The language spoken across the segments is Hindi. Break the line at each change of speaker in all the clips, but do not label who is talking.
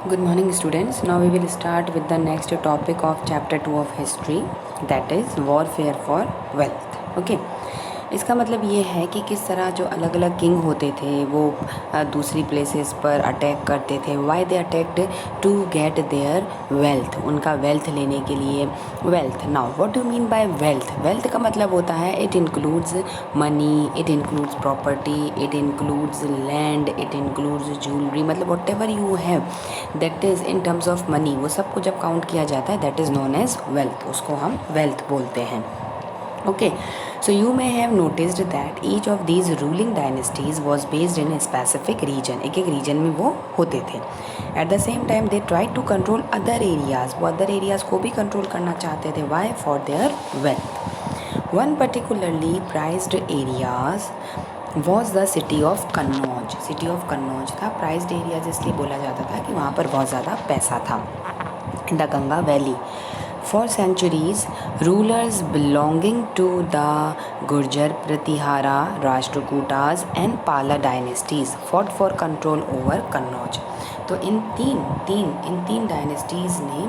Good morning, students. Now we will start with the next topic of chapter 2 of history, that is warfare for wealth. Okay. इसका मतलब ये है कि किस तरह जो अलग अलग किंग होते थे वो दूसरी प्लेसेस पर अटैक करते थे. Why they attacked? To get their wealth, उनका वेल्थ लेने के लिए. Wealth. Now what do mean by wealth? Wealth का मतलब होता है it includes money, it includes property, it includes land, it includes jewellery. मतलब whatever you have that is in terms of money, वो सबको जब काउंट किया जाता है that is known as wealth. उसको हम वेल्थ बोलते हैं. Okay, so you may have noticed that each of these ruling dynasties was based in a specific region. एक एक region में वो होते थे. At the same time they tried to control other areas. वो other areas को भी control करना चाहते थे. Why? For their wealth. One particularly prized areas was the city of Kannauj. City of Kannauj था prized areas, इसलिए बोला जाता था कि वहाँ पर बहुत ज़्यादा पैसा था. In the Ganga Valley. For centuries, rulers belonging to the Gurjar, Pratihara, Rashtrakutas and Pala dynasties fought for control over Kannauj. तो इन तीन डायनेस्टीज़ ने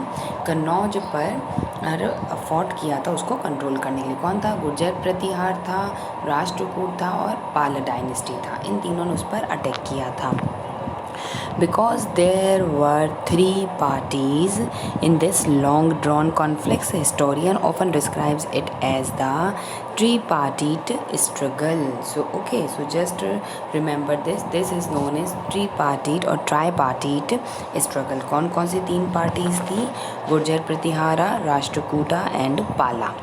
कन्नौज पर फॉट किया था उसको कंट्रोल करने के लिए. कौन था? गुर्जर प्रतिहार था, राष्ट्रकूट था और पाल डायनेस्टी था. इन तीनों ने उस पर अटैक किया था. Because there were three parties in this long drawn conflict, historian often describes it as the tripartite struggle. So just remember this is known as tripartite or tripartite struggle. कौन कौन सी तीन पार्टीज थी? Gurjara Pratihara, Rashtrakuta and Pala.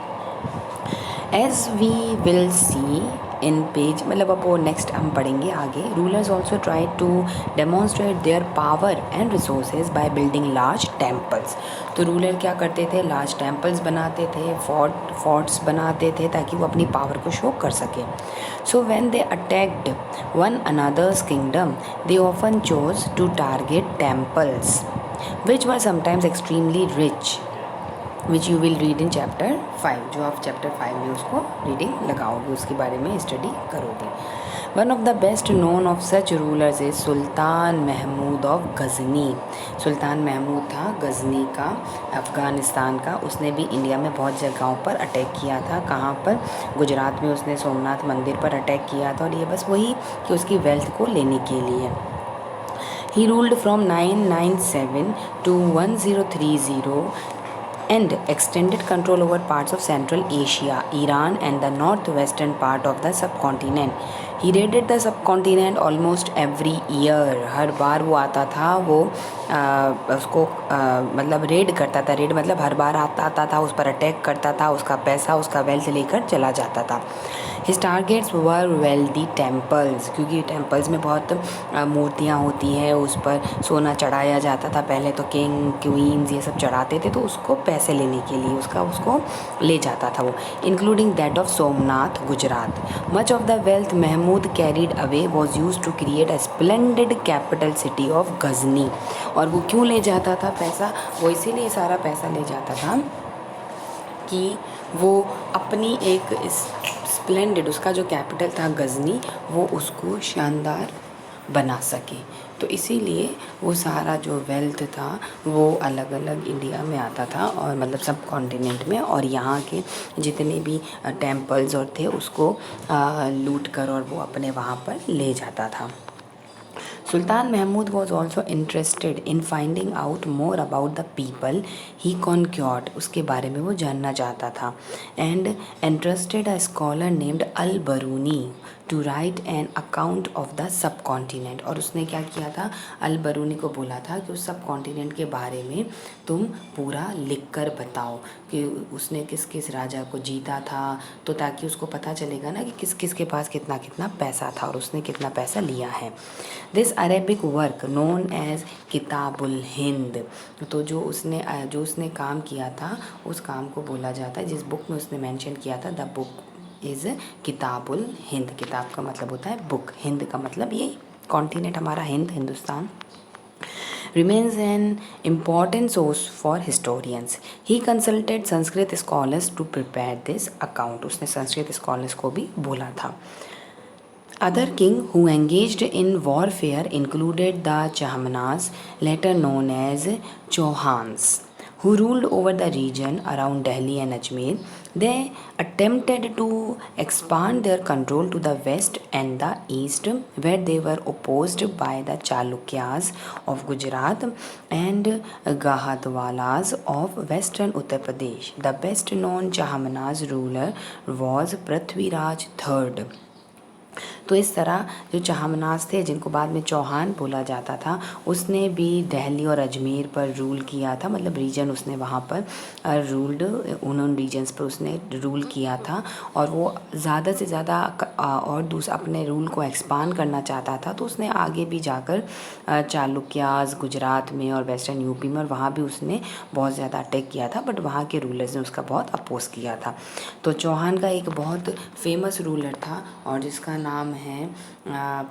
As we will see in page, मतलब अब वो नेक्स्ट हम पढ़ेंगे आगे. Rulers also try to demonstrate their power and resources by building large temples. तो रूलर क्या करते थे? लार्ज टेम्पल्स बनाते थे, फोर्ट्स बनाते थे ताकि वो अपनी पावर को शो कर सके. So when they attacked one another's kingdom they often chose to target temples which were sometimes extremely rich, which you will read in chapter 5. जो आप चैप्टर 5 में उसको रीडिंग लगाओगे, उसके बारे में स्टडी करोगे. One of the best known of such rulers is Sultan Mahmud of Ghazni. Sultan Mahmud था गजनी का, अफ़गानिस्तान का. उसने भी इंडिया में बहुत जगहों पर अटैक किया था. कहाँ पर? गुजरात में उसने सोमनाथ मंदिर पर अटैक किया था. और ये बस वही कि उसकी वेल्थ को लेने के लिए. He ruled from 997 to 1030 and extended control over parts of Central Asia, Iran and the northwestern part of the subcontinent. He raided the subcontinent almost every year. हर बार वो आता था, वो उसको मतलब रेड करता था. रेड मतलब हर बार आता था, उस पर अटैक करता था, उसका पैसा, उसका वेल्थ लेकर चला जाता था. His targets were wealthy temples, क्योंकि टेम्पल्स में बहुत मूर्तियाँ होती हैं, उस पर सोना चढ़ाया जाता था. पहले तो किंग क्वींस ये सब चढ़ाते थे, तो उसको पैसे लेने के लिए उसको ले जाता था वो, including that of Somnath, Gujarat. Much of the wealth Mahmud carried away was used to create a splendid capital city of Ghazni. और वो क्यों ले जाता था पैसा? वो इसीलिए सारा पैसा ले जाता था कि वो अपनी एक स्प्लेंडेड, उसका जो कैपिटल था गजनी, वो उसको शानदार बना सके. तो इसीलिए वो सारा जो वेल्थ था वो अलग अलग इंडिया में आता था, और मतलब सब कॉन्टिनेंट में, और यहाँ के जितने भी टेम्पल्स और थे उसको लूट कर और वो अपने वहाँ पर ले जाता था. Sultan Mahmud was also interested in finding out more about the people he conquered. उसके बारे में वो जानना चाहता था. And entrusted a scholar named Al-Baruni to write an account of the subcontinent. और उसने क्या किया था? अल-बरूनी को बोला था कि उस सब कॉन्टिनेंट के बारे में तुम पूरा लिख कर बताओ कि उसने किस किस राजा को जीता था, तो ताकि उसको पता चलेगा ना कि किस किस के पास कितना कितना पैसा था और उसने कितना पैसा लिया है. This Arabic work known as Kitab-ul Hind. तो जो उसने काम किया था उस काम को बोला जाता है, जिस बुक में उसने मेंशन किया था, द बुक इज़ किताबुल हिंद. किताब का मतलब होता है बुक, हिंद का मतलब ये कॉन्टिनेंट हमारा Hindustan. Remains an important source for historians. He consulted Sanskrit scholars to prepare this account. उसने संस्कृत स्कॉलर्स को भी बोला था. Other king who engaged in warfare included the Chahmanas, later known as Chauhans, who ruled over the region around Delhi and Ajmer. They attempted to expand their control to the west and the east, where they were opposed by the Chalukyas of Gujarat and Gahatwalas of western Uttar Pradesh. The best known Chahmanas ruler was Prithviraj III. तो इस तरह जो चाहमनास थे, जिनको बाद में चौहान बोला जाता था, उसने भी दिल्ली और अजमेर पर रूल किया था, मतलब रीजन उसने वहाँ पर रूल्ड, उन रीजन्स पर उसने रूल किया था। और वो ज़्यादा से ज़्यादा और अपने रूल को एक्सपांड करना चाहता था, तो उसने आगे भी जाकर चालुक्यास गुजरात में और वेस्टर्न यूपी में, और वहाँ भी उसने बहुत ज़्यादा अटैक किया था, बट वहाँ के रूलर्स ने उसका बहुत अपोज किया था। तो चौहान का एक बहुत फेमस रूलर था और जिसका नाम है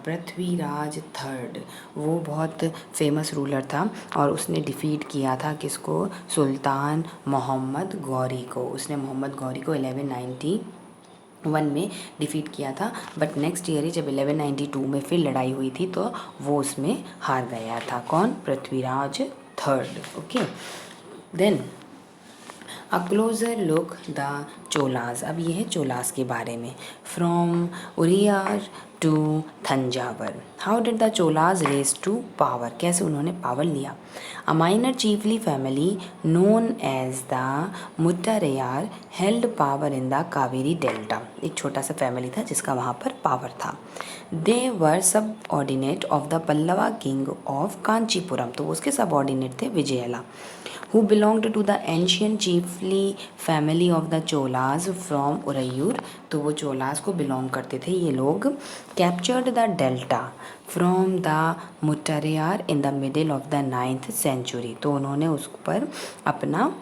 पृथ्वीराज थर्ड। वो बहुत फेमस रूलर था और उसने डिफ़ीट किया था किसको? सुल्तान मोहम्मद गौरी को। उसने मोहम्मद गौरी को 1191 में डिफ़ीट किया था, बट नेक्स्ट ईयर ही जब 1192 में फिर लड़ाई हुई थी तो वो उसमें हार गया था। कौन? Prithviraj third. Okay, then a closer look the Cholas. अब ये है चोलास के बारे में। From Uraiyur to Thanjavur, how did the Cholas rise to power? कैसे उन्होंने पावर लिया? A minor chiefly family known as the Muttaraiyar held power in the Kaveri delta. एक छोटा सा फैमिली था जिसका वहाँ पर पावर था। दे वर सब ordinate of the Pallava king of Kanchipuram. तो उसके सब ऑर्डिनेट थे विजयला, who belonged to the ancient chiefly family of the Cholas from Urayur। तो वो चोलास को बिलोंग करते थे ये लोग। Captured the delta from the Muttaraiyar in the middle of the 9th century। तो उन्होंने उस पर अपना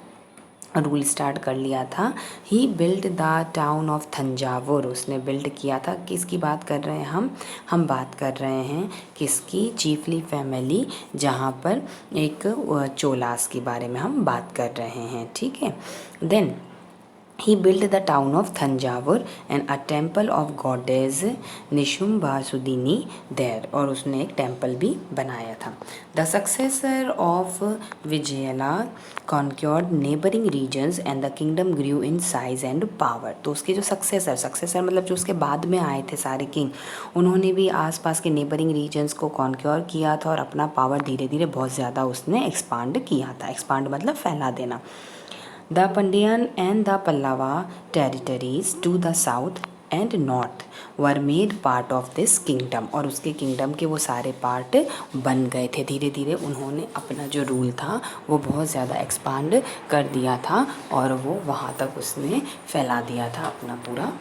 रूल स्टार्ट कर लिया था। He build the town of Thanjavur. उसने बिल्ड किया था। किसकी बात कर रहे हैं हम बात कर रहे हैं किसकी? चीफली फैमिली, जहाँ पर एक चोलास के बारे में हम बात कर रहे हैं। ठीक है, then he built the town of Thanjavur and a temple of goddess निशुम्भासुदिनी there। और उसने एक टेम्पल भी बनाया था। The successor of Vijayala conquered neighboring regions and the kingdom grew in size and power। तो उसके जो सक्सेसर मतलब जो उसके बाद में आए थे सारे किंग, उन्होंने भी आसपास के नेबरिंग रीजन्स को कॉन्क्योर किया था और अपना पावर धीरे धीरे बहुत ज़्यादा उसने एक्सपांड किया था। एक्सपांड मतलब फैला देना। The Pandyan and the Pallava territories to the south and north were made part of this kingdom। और उसके किंगडम के वो सारे पार्ट बन गए थे। धीरे धीरे उन्होंने अपना जो रूल था वो बहुत ज़्यादा एक्सपांड कर दिया था और वो वहाँ तक उसने फैला दिया था अपना पूरा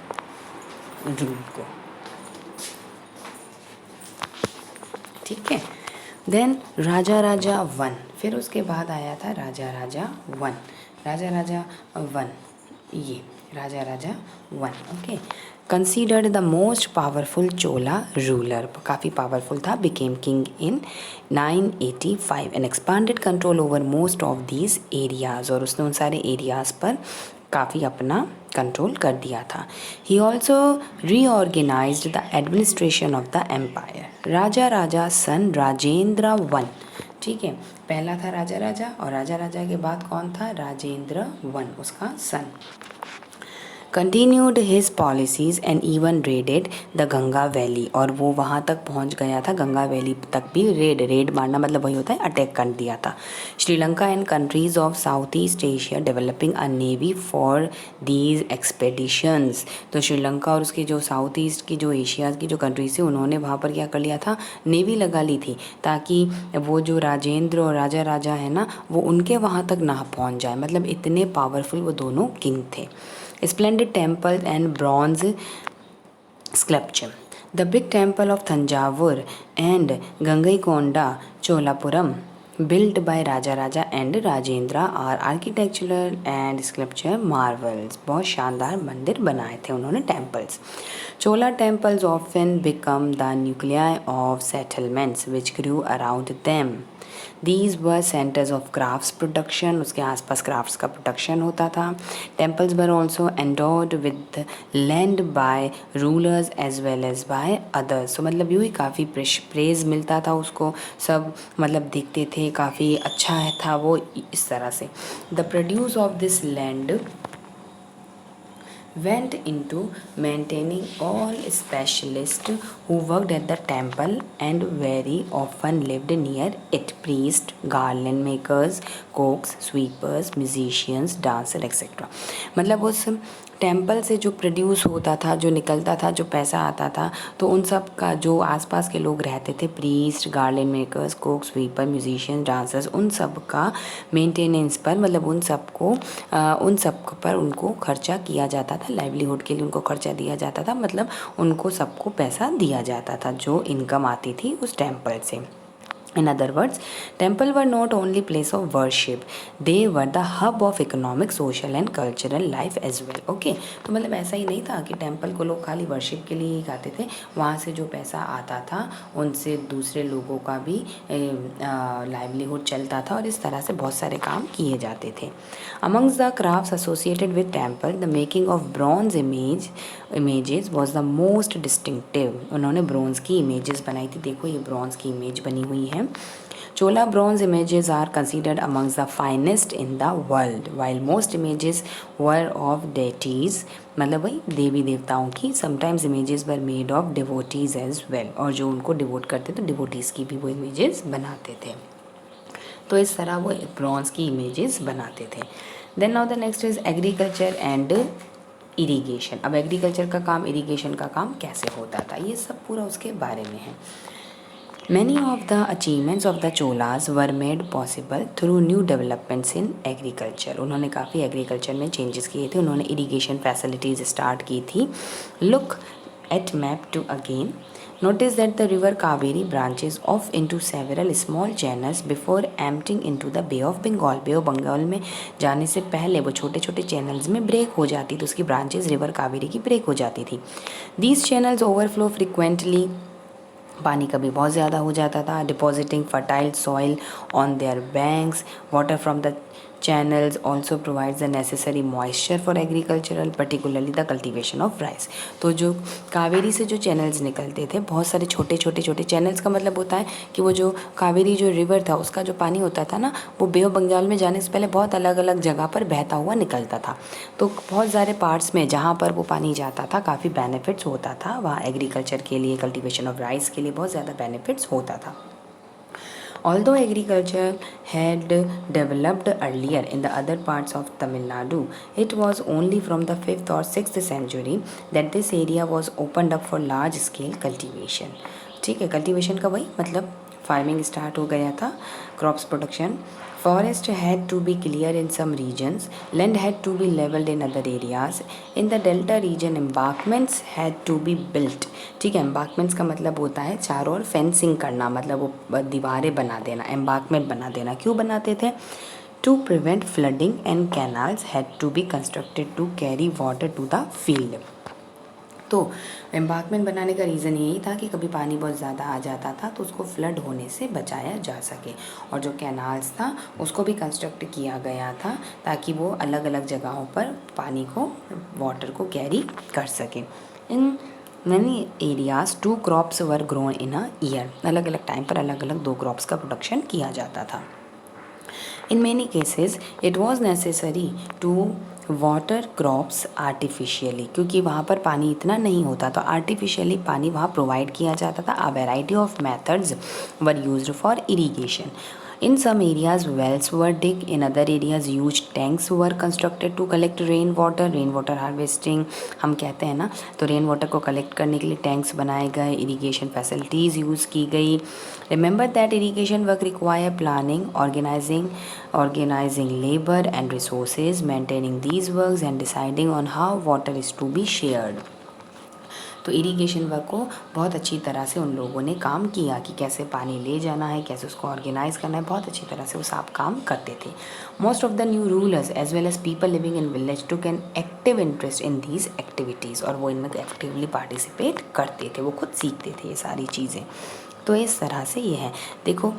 रूल को। ठीक है, देन राजा राजा वन। फिर उसके बाद आया था राजा राजा वन। राजा राजा वन, ये Raja Raja one. Okay, considered the most powerful Chola ruler. काफ़ी पावरफुल था। Became king in 985 and expanded control over most of these areas. और उसने उन सारे एरियाज़ पर काफ़ी अपना कंट्रोल कर दिया था। He also reorganised the administration of the empire. Raja Raja son Rajendra one. ठीक है, पहला था राजा राजा और राजा राजा के बाद कौन था? राजेंद्र वन, उसका son. Continued his policies and even raided the Ganga valley. और वो वहाँ तक पहुँच गया था, गंगा वैली तक भी रेड मारना मतलब वही होता है अटैक कर दिया था। Sri Lanka and countries of south east Asia developing a navy for these expeditions. तो श्रीलंका और उसके जो साउथ ईस्ट की जो एशिया की जो कंट्रीज थी, उन्होंने वहाँ पर क्या कर लिया था? नेवी लगा ली थी, ताकि वो जो राजेंद्र और राजा राजा है ना, वो उनके वहाँ तक ना पहुँच जाए। मतलब इतने पावरफुल वो दोनों किंग थे। Splendid temples and bronze sculpture. The big temple of Thanjavur and Gangaikonda Cholapuram, built by Raja Raja and Rajendra, are architectural and sculpture marvels। बहुत शानदार मंदिर बनाए थे उन्होंने temples। Chola temples often become the nuclei of settlements which grew around them। These were centres of crafts production, उसके आसपास क्राफ्ट्स का प्रोडक्शन होता था. Temples were also endowed with land by rulers as well as by others. तो मतलब यूँ ही काफ़ी प्रेज मिलता था उसको, सब मतलब देखते थे काफ़ी अच्छा था वो इस तरह से. The produce of this land went into maintaining all specialists who worked at the temple and very often lived near it. Priests, garland makers, cooks, sweepers, musicians, dancers, etc. मतलब उस टेम्पल से जो प्रोड्यूस होता था, जो निकलता था, जो पैसा आता था, तो उन सब का जो आसपास के लोग रहते थे, priest, garden makers, cook, sweeper, musician, dancers, उन सब का मेंटेनेंस पर मतलब उन सब पर उनको खर्चा किया जाता था. लाइवलीहुड के लिए उनको खर्चा दिया जाता था, मतलब उनको सबको पैसा दिया जाता था जो इनकम आती थी उस टेम्पल से. In other words, temple were not only place of worship, they were the hub of economic, social and cultural life as well. Okay, तो मतलब ऐसा ही नहीं था कि टेम्पल को लोग खाली वर्शिप के लिए ही जाते थे, वहाँ से जो पैसा आता था उनसे दूसरे लोगों का भी लाइवलीहुड चलता था और इस तरह से बहुत सारे काम किए जाते थे. Amongst the crafts associated with temple, the making of bronze images was the most distinctive. उन्होंने ब्रॉन्ज की इमेजेस बनाई थी. देखो ये ब्रॉन्ज की इमेज बनी हुई है. Chola bronze images are considered amongst the finest in the world, while most images were of deities, मतलब वही देवी देवताओं की. sometimes images were made of devotees as well, और जो उनको डिवोट करते थे डिवोटीज़ की भी वो इमेजेस बनाते थे. तो इस तरह वो ब्रॉन्ज की इमेजेस बनाते थे. Then now the next is agriculture and irrigation. अब एग्रीकल्चर का काम, इरीगेशन का काम कैसे होता था, ये सब पूरा उसके बारे में है. Many of the achievements of the Cholas were made possible through new developments in agriculture. उन्होंने काफ़ी एग्रीकल्चर में चेंजेस किए थे. उन्होंने इरीगेशन फैसिलिटीज़ स्टार्ट की थी. Look at map 2 again. Notice that the river Kaveri branches off into several small channels before emptying into the Bay of Bengal. Bay of Bengal में जाने से पहले वो छोटे छोटे चैनल्स में ब्रेक हो जाती, तो उसकी ब्रांचेस रिवर कावेरी की ब्रेक हो जाती थी. These channels overflow frequently. पानी कभी बहुत ज़्यादा हो जाता था. Depositing fertile soil on their banks. Water from the channels also provides the necessary moisture for agricultural, particularly the cultivation of rice. तो जो कावेरी से जो चैनल्स निकलते थे, बहुत सारे छोटे छोटे चैनल्स का मतलब होता है कि वो जो कावेरी जो रिवर था उसका जो पानी होता था ना, वो बे ऑफ बंगाल में जाने से पहले बहुत अलग अलग जगह पर बहता हुआ निकलता था. तो बहुत सारे पार्ट्स में जहाँ पर वो पानी जाता था काफ़ी बेनिफिट्स होता था वहाँ एग्रीकल्चर के लिए, कल्टिवेशन ऑफ राइस के लिए बहुत ज़्यादा बेनिफिट्स होता था. Although agriculture had developed earlier in the other parts of Tamil Nadu, it was only from the 5th or 6th century that this area was opened up for large scale cultivation. ठीक है, कल्टिवेशन का वही मतलब फार्मिंग स्टार्ट हो गया था, crops production. Forest had to be clear in some regions, land had to be leveled in other areas. In the delta region, embankments had to be built. ठीक है, embankments का मतलब होता है चारों ओर फेंसिंग करना, मतलब वो दीवारें बना देना, embankment बना देना. क्यों बनाते थे? To prevent flooding, and canals had to be constructed to carry water to the field. तो एम्बार्कमेंट बनाने का रीज़न यही था कि कभी पानी बहुत ज़्यादा आ जाता था तो उसको फ्लड होने से बचाया जा सके. और जो कैनाल्स था उसको भी कंस्ट्रक्ट किया गया था ताकि वो अलग अलग जगहों पर पानी को, वाटर को कैरी कर सके. In many areas 2 crops were grown in a year. अलग अलग टाइम पर अलग अलग 2 क्रॉप्स का प्रोडक्शन किया जाता था. In many cases, it was necessary to water crops artificially, क्योंकि वहाँ पर पानी इतना नहीं होता तो आर्टिफिशियली पानी वहाँ प्रोवाइड किया जाता था. A variety of methods were used for irrigation. In some areas, wells were dug. In other areas, huge tanks were constructed to collect rain water. Rain water harvesting हम कहते हैं ना, तो रेन वाटर को कलेक्ट करने के लिए टैंक्स बनाए गए, इरीगेशन फैसिलिटीज़ यूज़ की गई. Remember that irrigation work require planning, organizing labor and resources, maintaining these works and deciding on how water is to be shared. तो इरीगेशन वर्क को बहुत अच्छी तरह से उन लोगों ने काम किया कि कैसे पानी ले जाना है, कैसे उसको ऑर्गेनाइज करना है. बहुत अच्छी तरह से वो सब काम करते थे. Most of the new rulers as well as people living in village took an active interest in these activities. और वो इनमें एक्टिवली पार्टिसिपेट करते थे, वो खुद सीखते थे ये सारी चीज़ें. तो इस तरह से ये है. देखो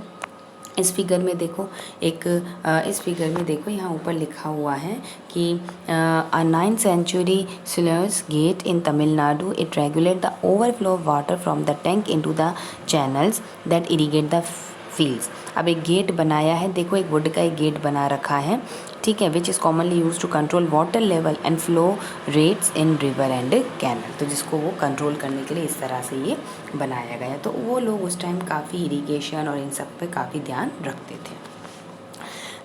इस फिगर में देखो इस फिगर में देखो यहाँ ऊपर लिखा हुआ है कि अ 9th century sluice gate in Tamil Nadu, it regulate the overflow of water from the tank into the channels that irrigate the fields। अब एक गेट बनाया है, देखो एक वुड का एक गेट बना रखा है, ठीक है, which is commonly used to control water level and flow rates in river and canal. तो जिसको वो कंट्रोल करने के लिए इस तरह से ये बनाया गया। तो वो लोग उस टाइम काफ़ी इरीगेशन और इन सब पे काफ़ी ध्यान रखते थे।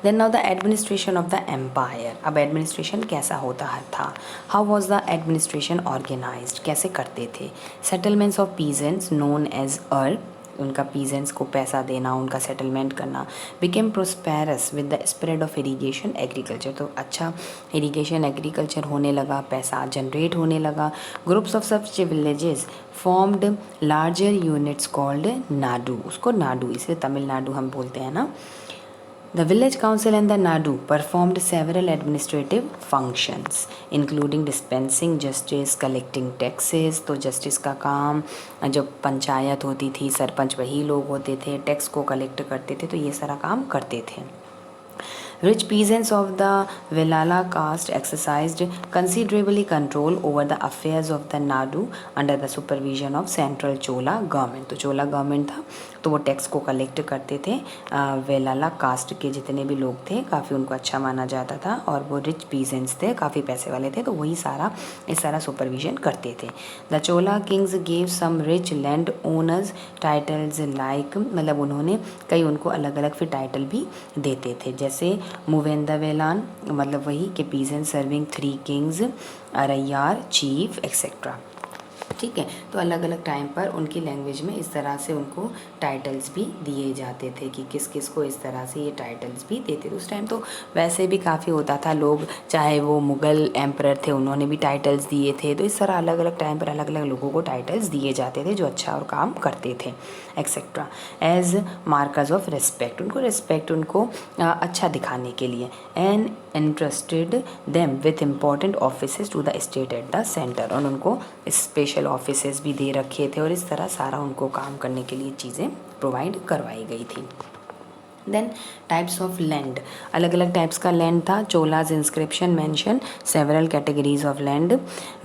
Then now the administration of the empire. अब एडमिनिस्ट्रेशन कैसा होता था, how was the administration organised, कैसे करते थे। Settlements of peasants known as उनका पीजेंट्स को पैसा देना, उनका सेटलमेंट करना। Became prosperous with the spread of irrigation agriculture. तो अच्छा इरीगेशन एग्रीकल्चर होने लगा, पैसा जनरेट होने लगा। Groups of such villages formed larger units called Nadu. उसको नाडू, इसे तमिलनाडु हम बोलते हैं ना। The village council and the Nadu performed several administrative functions, including dispensing justice, collecting taxes। तो जस्टिस का काम, जब पंचायत होती थी सरपंच वही लोग होते थे, टैक्स को कलेक्ट करते थे, तो ये सारा काम करते थे। Rich peasants of the Velala caste exercised considerably control over the affairs of the Nadu under the supervision of central Chola government। तो चोला गवर्नमेंट था, तो वो टैक्स को कलेक्ट करते थे। वेलाला कास्ट के जितने भी लोग थे काफ़ी उनको अच्छा माना जाता था, और वो रिच पीजेंट्स थे, काफ़ी पैसे वाले थे, तो वही इस सारा सुपरविजन करते थे। The Chola kings gave some rich land owners titles like, मतलब उन्होंने कई उनको अलग अलग फिर टाइटल भी देते थे, जैसे मुवेंदा वेलान, मतलब वही के peasant serving 3 kings, Araiyar chief etcetera. ठीक है, तो अलग अलग टाइम पर उनकी लैंग्वेज में इस तरह से उनको टाइटल्स भी दिए जाते थे कि किस किस को इस तरह से ये टाइटल्स भी देते थे। उस टाइम तो वैसे भी काफ़ी होता था, लोग चाहे वो मुग़ल एम्परर थे उन्होंने भी टाइटल्स दिए थे, तो इस तरह अलग अलग टाइम पर अलग अलग लोगों को टाइटल्स दिए जाते थे जो अच्छा और काम करते थे etcetera, as markers of respect. उनको रिस्पेक्ट उनको अच्छा दिखाने के लिए। And entrusted them with important offices to the state at the center। और उनको स्पेशल ऑफिसेस भी दे रखे थे, और इस तरह सारा उनको काम करने के लिए चीज़ें प्रोवाइड करवाई गई थी। देन टाइप्स ऑफ लैंड, अलग अलग टाइप्स का लैंड था। Cholas inscription mention several categories of land.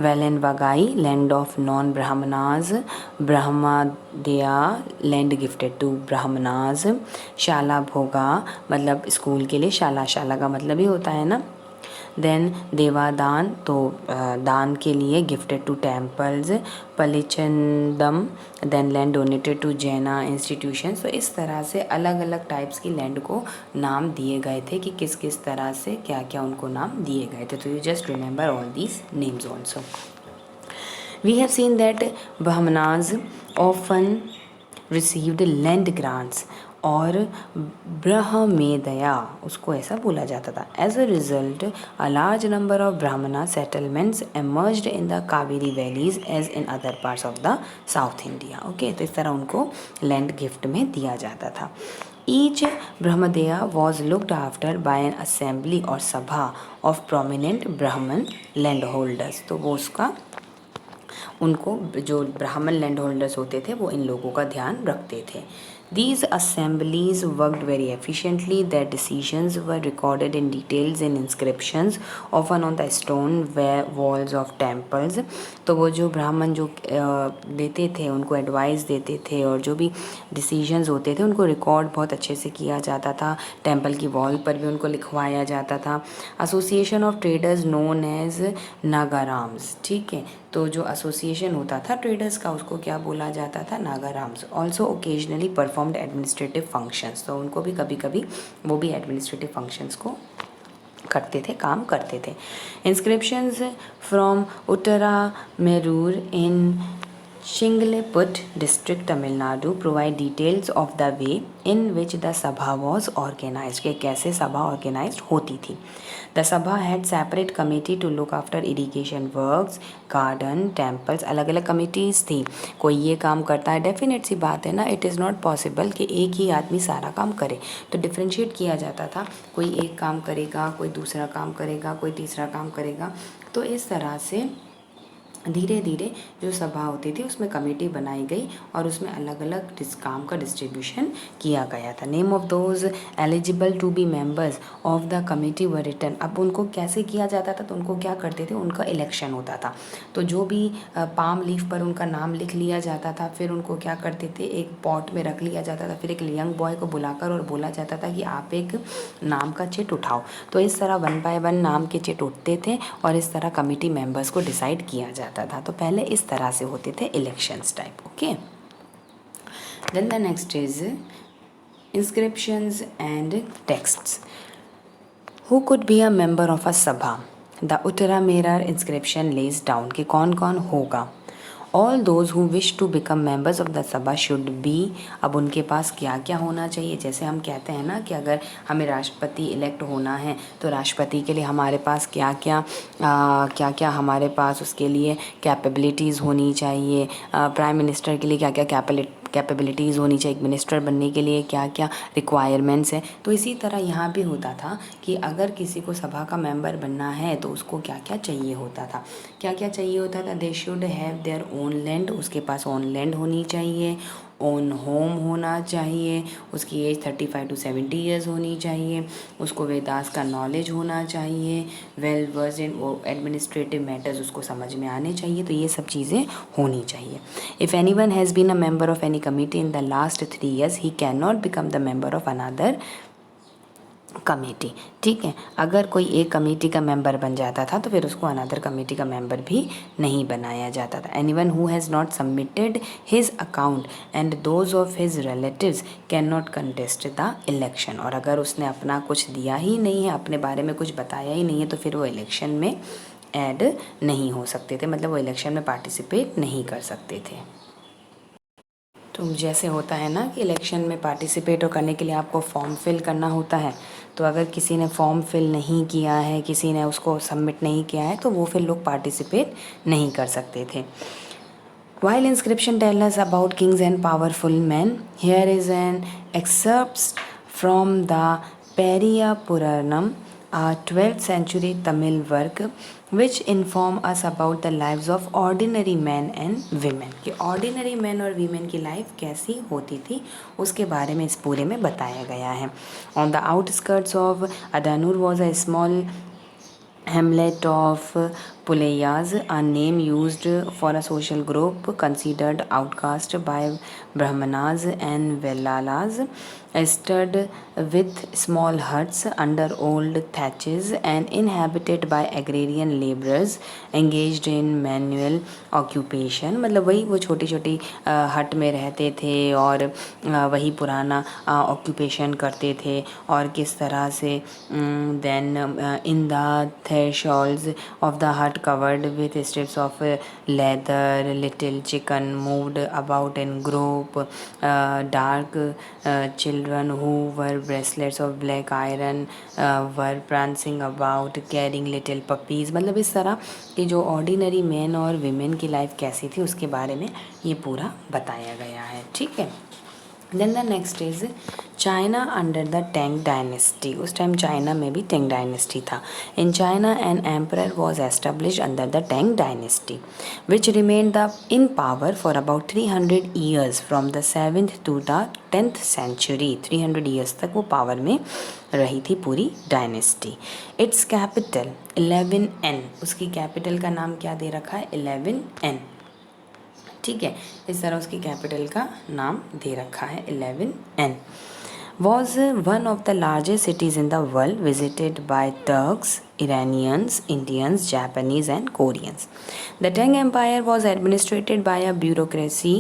Vellan Vagai land of non Brahmanas. Brahmadeya land gifted to Brahmanas. Shalabhoga, मतलब स्कूल के लिए शाला, शाला का मतलब ही होता है ना। देन देवादान, तो दान के लिए gifted to temples. Pallichchhandam, then land donated to Jaina institution. तो इस तरह से अलग अलग टाइप्स की लैंड को नाम दिए गए थे कि किस किस तरह से क्या क्या उनको नाम दिए गए थे। तो you just remember all these names also. We have seen that Brahmanas often received land grants, और ब्रह्मेदया उसको ऐसा बोला जाता था। As a result a large number of Brahmana settlements emerged in the Kaveri valleys as in other parts of the south India. Okay, तो इस तरह उनको लैंड गिफ्ट में दिया जाता था। Each Brahmadeya was looked after by an assembly और sabha of prominent Brahmana land holders. तो वो उसका उनको जो ब्राह्मण लैंड होल्डर्स होते थे वो इन लोगों का ध्यान रखते थे। These assemblies worked very efficiently. Their decisions were recorded in details in inscriptions, often on the stone walls of temples। तो वो जो ब्राह्मण जो देते थे उनको एडवाइस देते थे, और जो भी डिसीजंस होते थे उनको रिकॉर्ड बहुत अच्छे से किया जाता था, टेम्पल की वॉल पर भी उनको लिखवाया जाता था। Association of traders known as Nagarams. ठीक है, तो जो एसोसिएशन होता था ट्रेडर्स का उसको क्या बोला जाता था, Nagarams. Also occasionally performed administrative functions. तो उनको भी कभी कभी वो भी एडमिनिस्ट्रेटिव फंक्शंस को करते थे, काम करते थे। Inscriptions from Uttara Merur in Shingleput district Tamil Nadu provide details of the way in which the sabha was organized, कि कैसे सभा organized होती थी। The sabha had separate committee to look after irrigation works, garden, temples। अलग अलग कमिटीज़ थी, कोई ये काम करता है, डेफिनेट सी बात है ना, इट इज़ नॉट पॉसिबल कि एक ही आदमी सारा काम करे, तो डिफ्रेंशिएट किया जाता था, कोई एक काम करेगा, कोई दूसरा काम करेगा, कोई तीसरा काम करेगा। तो इस तरह से धीरे धीरे जो सभा होती थी उसमें कमेटी बनाई गई और उसमें अलग अलग काम का डिस्ट्रीब्यूशन किया गया था। Name of those eligible to be members of the committee were written. अब उनको कैसे किया जाता था, तो उनको क्या करते थे, उनका इलेक्शन होता था, तो जो भी पाम लीफ पर उनका नाम लिख लिया जाता था, फिर उनको क्या करते थे, एक पॉट में रख लिया जाता था, फिर एक यंग बॉय को बुलाकर और बोला जाता था कि आप एक नाम का चिट उठाओ। तो इस तरह 1 बाय 1 नाम के चिट उठते थे और इस तरह कमेटी मेंबर्स को डिसाइड किया जाता था। तो पहले इस तरह से होते थे elections type. Okay, then the next is inscriptions and texts. Who could be a member of a sabha? The Uttaramerur inscription lays down कि कौन कौन होगा। All those who wish to become members of the sabha should be. अब उनके पास क्या क्या होना चाहिए, जैसे हम कहते हैं ना कि अगर हमें राष्ट्रपति इलेक्ट होना है तो राष्ट्रपति के लिए हमारे पास क्या क्या हमारे पास उसके लिए कैपेबिलिटीज़ होनी चाहिए, प्राइम मिनिस्टर के लिए क्या क्या कैपेबिलिटीज़ होनी चाहिए, मिनिस्टर बनने के लिए क्या क्या रिक्वायरमेंट्स हैं। तो इसी तरह यहाँ भी होता था कि अगर किसी को सभा का मेंबर बनना है तो उसको क्या क्या चाहिए होता था, क्या क्या चाहिए होता था। They should have their own land, उसके पास ओन लैंड होनी चाहिए, ओन होम होना चाहिए, उसकी एज 35 to 70 ईयर्स होनी चाहिए, उसको वेदास का नॉलेज होना चाहिए, well versed in administrative matters उसको समझ में आने चाहिए। तो ये सब चीज़ें होनी चाहिए। If any one has been a member of any committee in the last 3 years he can not become the member of another committee. ठीक है, अगर कोई एक कमेटी का मेंबर बन जाता था तो फिर उसको अनदर कमेटी का मेंबर भी नहीं बनाया जाता था। Anyone who has not submitted his account and those of his relatives can not contest the election. और अगर उसने अपना कुछ दिया ही नहीं है, अपने बारे में कुछ बताया ही नहीं है, तो फिर वो इलेक्शन में ऐड नहीं हो सकते थे, मतलब वो इलेक्शन में पार्टिसिपेट नहीं कर सकते थे। तो जैसे होता है ना कि इलेक्शन में पार्टिसिपेट करने के लिए आपको फॉर्म फिल करना होता है, तो अगर किसी ने फॉर्म फिल नहीं किया है, किसी ने उसको सबमिट नहीं किया है, तो वो फिर लोग पार्टिसिपेट नहीं कर सकते थे। While inscription tell us about kings and powerful men, here is an excerpt from the Periya Puranam, a 12th century Tamil work which inform us about the lives of ordinary men and women। कि ordinary men और women की लाइफ कैसी होती थी उसके बारे में इस पूरे में बताया गया है। On the outskirts of Adanur was a small hamlet of Pulayas, a name used for a social group considered outcast by Brahmanas and Velalas, stood with small huts under old thatches and inhabited by agrarian laborers engaged in manual occupation। मतलब वही वो छोटी छोटी हट में रहते थे और वही पुराना ऑक्यूपेशन करते थे। और किस तरह से then in the thresholds of the hut covered with strips of leather, little chicken moved about in group, dark children who were bracelets of black iron were prancing about carrying little puppies। मतलब इस तरह कि जो ऑर्डिनरी मैन और विमेन की लाइफ कैसी थी उसके बारे में ये पूरा बताया गया है। ठीक है, then the next is China under the Tang dynasty. उस टाइम चाइना में भी टेंग डायनेस्टी था। In China an emperor was establish under the Tang dynasty which remain the in power for about 300 years from the 7th to the 10th century। 300 years तक वो पावर में रही थी पूरी डायनेस्टी। इट्स कैपिटल 11N, उसकी कैपिटल का नाम क्या दे रखा है, 11N। ठीक है, इस तरह उसकी कैपिटल का नाम दे रखा है 11N। was one of the largest cities in the world visited by Turks, Iranians, Indians, Japanese and Koreans। The Tang Empire was administered by a bureaucracy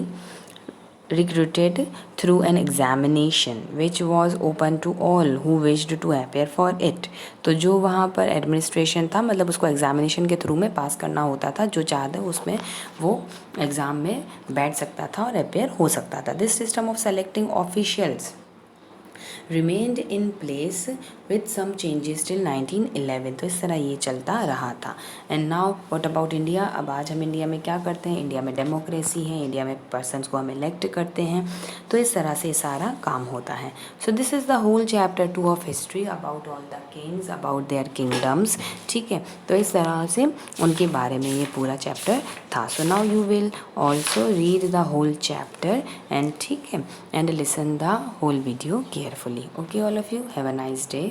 recruited through an examination which was open to all who wished to appear for it। तो जो वहाँ पर एडमिनिस्ट्रेशन था, मतलब उसको एग्जामिनेशन के थ्रू में पास करना होता था, जो चाहता उसमें वो एग्ज़ाम में बैठ सकता था और अपेयर हो सकता था। This system of selecting officials remained in place with some changes till 1911। तो इस तरह ये चलता रहा था। And now what about India. अब आज हम इंडिया में क्या करते हैं, इंडिया में डेमोक्रेसी है, इंडिया में पर्सनस को हम इलेक्ट करते हैं, तो इस तरह से सारा काम होता है। So this is the whole chapter 2 of history about all the kings, about their kingdoms. ठीक है, तो इस तरह से उनके बारे में ये पूरा चैप्टर था। So now you will also read the whole chapter and ठीक है, and listen the whole video carefully. Okay all of you, have a nice day.